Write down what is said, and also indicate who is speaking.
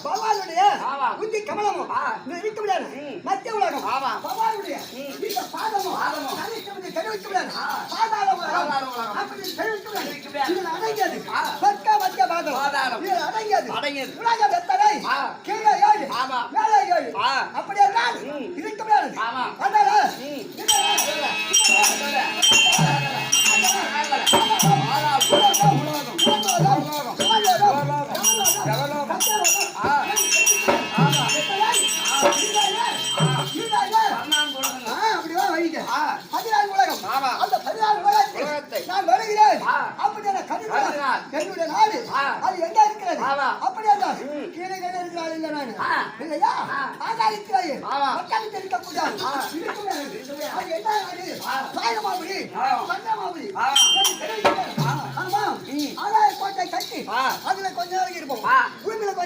Speaker 1: பகவானுடைய புத்தி கமலமும் இருக்க முடியாது. மத்திய உலகம் பகவானுடைய இந்த பாதமும் தெரிவிக்க முடியாது. பாதாள உலகம் அப்படி தெரிவிக்க முடியாது. இதில் அடங்கியது சொர்க்க மத்திய பாதம். இதில் அடங்கியது உலகம் எத்தனை? கீழே 7 மேலே 7. அப்படி என்றால் இருக்க முடியாது. அதனால என்னுடைய நாடு அது எங்க இருக்கிறது? அப்படி என்றால் கீழே இருக்கிறாள் இல்லை நான் இல்லையா? ஆகாயத்திலேயே மக்களுக்கு இருக்கக்கூடாது. அது என்ன நாடு? சாயமாபுரி சந்திரமாபுரி. ஆமா ஆகாய கோட்டை கட்டி அதுல கொஞ்ச நாளைக்கு இருப்போம். பூமியில